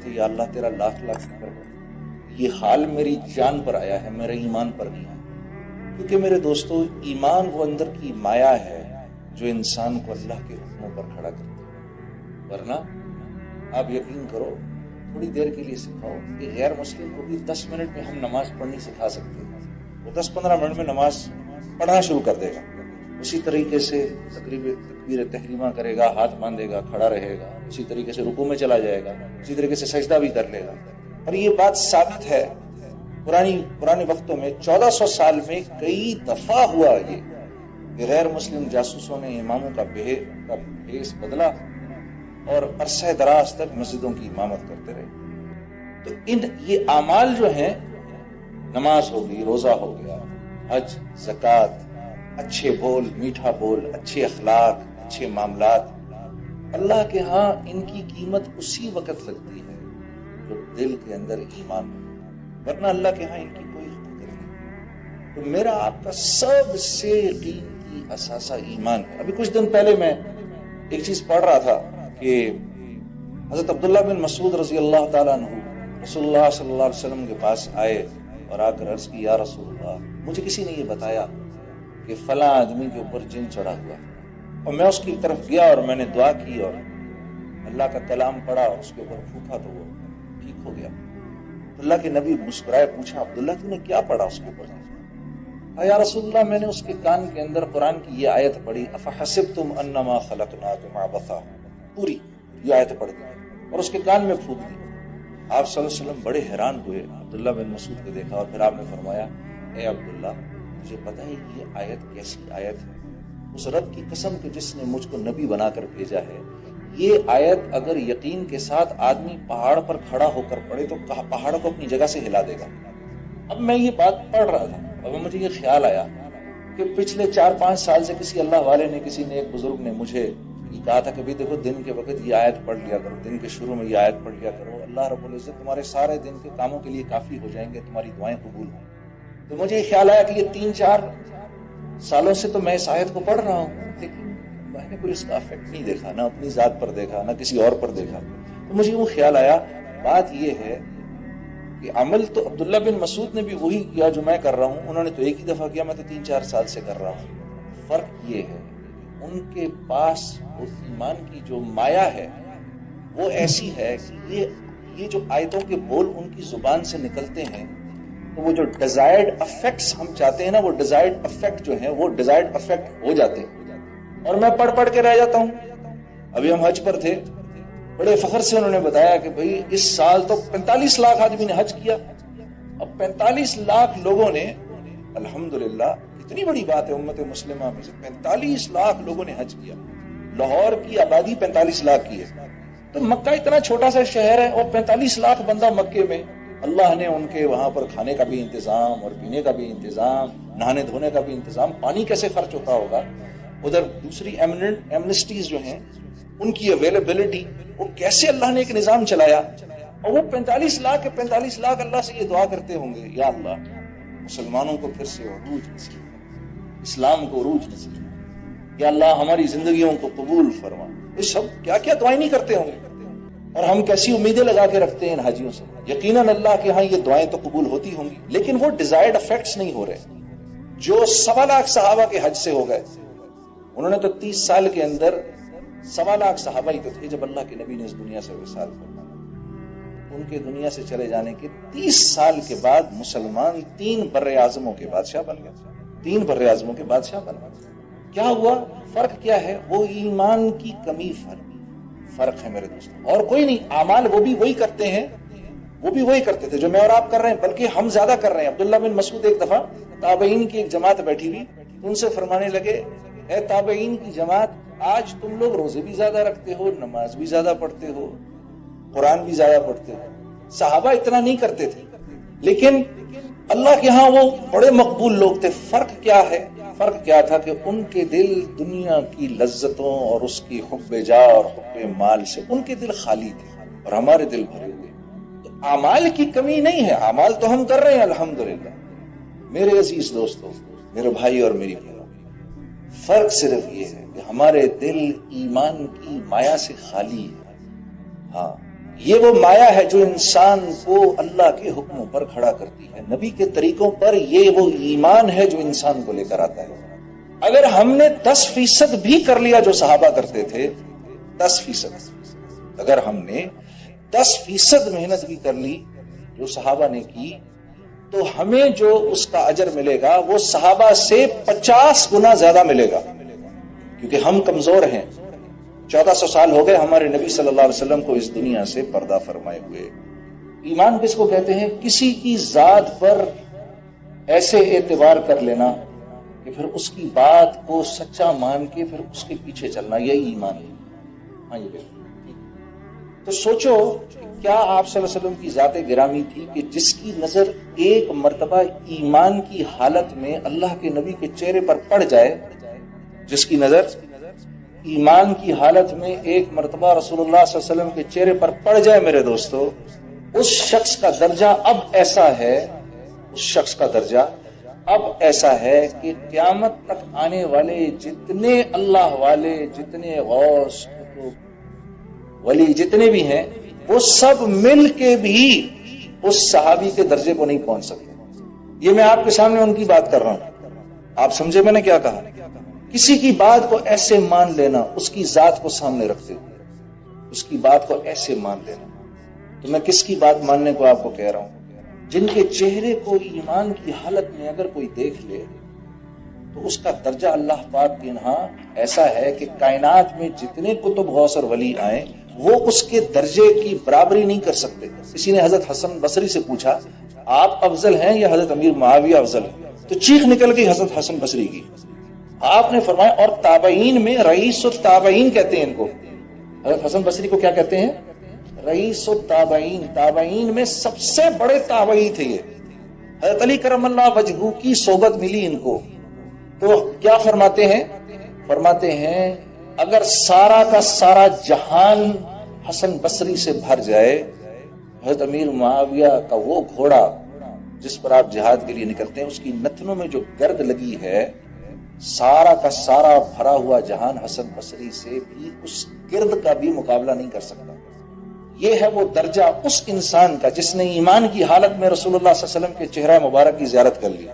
تھے یا اللہ تیرا لاکھ لاکھ شکر ہے، یہ حال میری جان پر آیا ہے، میرے ایمان پر نہیں آیا۔ کیونکہ میرے دوستو، ایمان وہ اندر کی مایا ہے جو انسان کو اللہ کے حکموں پر کھڑا کرتی ہے۔ ورنہ آپ یقین کرو، تھوڑی دیر کے لیے سکھاؤ کہ غیر مسلم کو بھی 10 منٹ میں ہم نماز پڑھنی سکھا سکتے ہیں، وہ 10-15 منٹ میں نماز پڑھنا شروع کر دے گا۔ اسی طریقے سے تکبیر تحریمہ کرے گا، ہاتھ باندھے گا، کھڑا رہے گا، اسی طریقے سے رکوع میں چلا جائے گا، اسی طریقے سے سجدہ بھی کر لے گا۔ اور یہ بات ثابت ہے، پرانے وقتوں میں 1400 سال میں کئی دفعہ ہوا یہ کہ غیر مسلم جاسوسوں نے اماموں کا بھیس بدلا اور عرصہ دراز تک مسجدوں کی امامت کرتے رہے۔ تو یہ اعمال جو ہیں، نماز ہو گئی، روزہ ہو گیا، حج، زکوٰۃ، اچھے بول، میٹھا بول، اچھے اخلاق، اچھے معاملات، اللہ کے ہاں ان کی قیمت اسی وقت لگتی ہے جو دل کے اندر ایمان ہو، ورنہ اللہ کے ہاں ان کی کوئی حقیقت نہیں۔ تو میرا آپ کا سب سے قیمتی اثاثہ ایمان ہے۔ ابھی کچھ دن پہلے میں ایک چیز پڑھ رہا تھا کہ حضرت عبداللہ بن مسعود رضی اللہ تعالیٰ عنہ رسول اللہ صلی اللہ علیہ وسلم کے پاس آئے اور آ کر عرض کی، یا رسول اللہ، مجھے کسی نے یہ بتایا کہ فلاں آدمی کے اوپر جن چڑھا ہوا ہے، اور میں اس کی طرف گیا اور میں نے دعا کی اور اللہ کا کلام پڑھا اور اس کے اوپر پھونکا تو وہ ٹھیک ہو گیا۔ تو اللہ کے نبی مسکرائے، پوچھا، عبداللہ تو نے کیا پڑھا اس کے اوپر؟ یا رسول اللہ، میں نے اس کے کان کے اندر قرآن کی یہ آیت پڑھی، افحسبتم انما خلقناکم عبثا، پوری یہ آیت پڑھ دی اور اس کے کان میں پھونک دی۔ آپ صلی اللہ علیہ وسلم بڑے حیران ہوئے، عبداللہ بن مسعود کو دیکھا اور پھر آپ نے فرمایا، اے عبداللہ، مجھے پتا ہے یہ آیت کیسی آیت ہے، اس رب کی قسم کہ جس نے مجھ کو نبی بنا کر بھیجا ہے، یہ آیت اگر یقین کے ساتھ آدمی پہاڑ پر کھڑا ہو کر پڑھے تو پہاڑ کو اپنی جگہ سے ہلا دے گا۔ اب میں یہ بات پڑھ رہا تھا اور مجھے یہ خیال آیا کہ پچھلے 4-5 سال سے کسی اللہ والے نے، کسی نے، ایک بزرگ نے مجھے یہ کہا تھا کہ بھی دیکھو، دن کے وقت یہ آیت پڑھ لیا کرو، دن کے شروع میں یہ آیت پڑھ لیا کرو، اللہ رب العزت تمہارے سارے دن کے کاموں کے لیے کافی ہو جائیں گے، تمہاری دعائیں قبول ہوں۔ تو مجھے یہ خیال آیا کہ یہ 3-4 سالوں سے تو میں اس آیت کو پڑھ رہا ہوں، لیکن میں نے کوئی اس کا افیکٹ نہیں دیکھا، نہ اپنی ذات پر دیکھا، نہ کسی اور پر دیکھا۔ تو مجھے وہ خیال آیا، بات یہ ہے کہ عمل تو عبداللہ بن مسعود نے بھی وہی کیا جو میں کر رہا ہوں، انہوں نے تو ایک ہی دفعہ کیا، میں تو 3-4 سال سے کر رہا ہوں۔ فرق یہ ہے کہ ان کے پاس وہ ایمان کی جو مایا ہے وہ ایسی ہے کہ یہ جو آیتوں کے بول ان کی زبان سے نکلتے ہیں تو وہ جو ڈیزائرڈ افیکٹس ہم چاہتے ہیں نا، وہ ڈیزائرڈ افیکٹ جو ہیں وہ ڈیزائرڈ افیکٹ ہو جاتے ہیں، اور میں پڑھ کے رہ جاتا ہوں۔ ابھی ہم حج پر تھے، بڑے فخر سے انہوں نے بتایا کہ بھئی اس سال تو 45 لاکھ آدمی نے حج کیا۔ اب 45 لاکھ لوگوں نے، الحمدللہ اتنی بڑی بات ہے امت مسلمہ میں سے 45 لاکھ لوگوں نے حج کیا۔ لاہور کی آبادی 45 لاکھ کی ہے، تو مکہ اتنا چھوٹا سا شہر ہے اور 45 لاکھ بندہ مکے میں، اللہ نے ان کے وہاں پر کھانے کا بھی انتظام اور پینے کا بھی انتظام، نہانے دھونے کا بھی انتظام، پانی کیسے خرچ ہوتا ہوگا، ادھر دوسری ایمنسٹیز جو ہیں ان کی اویلیبلٹی، وہ کیسے اللہ نے ایک نظام چلایا، اور وہ 45 لاکھ کے 45 لاکھ اللہ سے یہ دعا کرتے ہوں گے، یا اللہ مسلمانوں کو پھر سے عروج نصیب، اسلام کو عروج نصیب، یا اللہ ہماری زندگیوں کو قبول فرما۔ یہ سب کیا کیا دعائیں نہیں کرتے ہوں گے، اور ہم کیسی امیدیں لگا کے رکھتے ہیں ان حاجیوں سے۔ یقیناً اللہ کے ہاں یہ دعائیں تو قبول ہوتی ہوں گی، لیکن وہ ڈیزائرڈ افیکٹس نہیں ہو رہے جو 1.25 لاکھ صحابہ کے حج سے ہو گئے۔ انہوں نے تو 30 سال کے اندر 1.25 لاکھ صحابہ ہی تو تھے جب اللہ کے نبی نے اس دنیا سے وصال فرمایا۔ ان کے دنیا سے چلے جانے کے 30 سال کے بعد مسلمان 3 بر اعظموں کے بادشاہ بن گئے، 3 بر اعظموں کے بادشاہ بن گئے۔ کیا ہوا؟ فرق کیا ہے؟ وہ ایمان کی کمی فرق ہے میرے دوستوں، اور کوئی نہیں۔ اعمال وہ بھی وہی کرتے ہیں، وہ بھی وہی کرتے تھے جو میں اور آپ کر رہے ہیں، بلکہ ہم زیادہ کر رہے ہیں۔ عبداللہ بن مسعود ایک دفعہ تابعین کی ایک جماعت بیٹھی ہوئی، ان سے فرمانے لگے، اے تابعین کی جماعت، آج تم لوگ روزے بھی زیادہ رکھتے ہو، نماز بھی زیادہ پڑھتے ہو، قرآن بھی زیادہ پڑھتے ہو۔ صحابہ اتنا نہیں کرتے تھے، لیکن اللہ کے ہاں وہ بڑے مقبول لوگ تھے۔ فرق کیا ہے؟ فرق کیا تھا کہ ان کے دل دنیا کی لذتوں اور اس کی حب جاہ اور حب مال سے ان کے دل خالی تھے، اور ہمارے دل بھرے ہوئے۔ تو اعمال کی کمی نہیں ہے، اعمال تو ہم کر رہے ہیں الحمدللہ۔ میرے عزیز دوستو، میرے بھائی اور میری بہنوں، فرق صرف یہ ہے کہ ہمارے دل ایمان کی مایا سے خالی ہے۔ ہاں، یہ وہ مایا ہے جو انسان کو اللہ کے حکموں پر کھڑا کرتی ہے، نبی کے طریقوں پر۔ یہ وہ ایمان ہے جو انسان کو لے کر آتا ہے۔ اگر ہم نے 10% بھی کر لیا جو صحابہ کرتے تھے، 10%، اگر ہم نے 10% محنت بھی کر لی جو صحابہ نے کی، تو ہمیں جو اس کا اجر ملے گا وہ صحابہ سے 50 گنا زیادہ ملے گا، کیونکہ ہم کمزور ہیں۔ 1400 سال ہو گئے ہمارے نبی صلی اللہ علیہ وسلم کو اس دنیا سے پردہ فرمائے ہوئے۔ ایمان کس کو کہتے ہیں؟ کسی کی ذات پر ایسے اعتبار کر لینا کہ پھر اس کی بات کو سچا مان کے پھر اس کے پیچھے چلنا، یہی ایمان ہے۔ ہاں یہ بالکل۔ تو سوچو کیا آپ صلی اللہ علیہ وسلم کی ذات گرامی تھی کہ جس کی نظر ایک مرتبہ ایمان کی حالت میں اللہ کے نبی کے چہرے پر پڑ جائے، جس کی نظر ایمان کی حالت میں ایک مرتبہ رسول اللہ صلی اللہ علیہ وسلم کے چہرے پر پڑ جائے، میرے دوستو، اس شخص کا درجہ اب ایسا ہے، اس شخص کا درجہ اب ایسا ہے کہ قیامت تک آنے والے جتنے اللہ والے، جتنے غوث ولی جتنے بھی ہیں، وہ سب مل کے بھی اس صحابی کے درجے کو نہیں پہنچ سکتے۔ یہ میں آپ کے سامنے ان کی بات کر رہا ہوں، آپ سمجھے میں نے کیا کہا؟ کسی کی بات کو ایسے مان لینا، اس کی ذات کو سامنے رکھتے ہوئے اس کی بات کو ایسے مان لینا۔ تو میں کس کی بات ماننے کو آپ کو کہہ رہا ہوں؟ جن کے چہرے کو ایمان کی حالت میں اگر کوئی دیکھ لے تو اس کا درجہ اللہ پاک کے یہاں ایسا ہے کہ کائنات میں جتنے کتب غوث اور ولی آئیں وہ اس کے درجے کی برابری نہیں کر سکتے۔ کسی نے حضرت حسن بصری سے پوچھا آپ افضل ہیں یا حضرت امیر معاویہ افضل ہیں؟ تو چیخ نکل گئی حضرت حسن بصری کی۔ آپ نے فرمایا اور تابعین میں رئیس التابعین کہتے ہیں ان کو۔ حضرت حسن بصری کو کیا کہتے ہیں؟ رئیس التابعین، تابعین میں سب سے بڑے تابعی تھے یہ۔ حضرت علی کرم اللہ وجہہ کی صحبت ملی ان کو، تو کیا فرماتے ہیں؟ فرماتے ہیں اگر سارا کا سارا جہان حسن بصری سے بھر جائے، حضرت امیر معاویہ کا وہ گھوڑا جس پر آپ جہاد کے لیے نکلتے ہیں، اس کی نتنوں میں جو گرد لگی ہے، سارا کا سارا بھرا ہوا جہان حسن بصری سے بھی اس گرد کا بھی مقابلہ نہیں کر سکتا۔ یہ ہے وہ درجہ اس انسان کا جس نے ایمان کی حالت میں رسول اللہ صلی اللہ علیہ وسلم کے چہرہ مبارک کی زیارت کر لی۔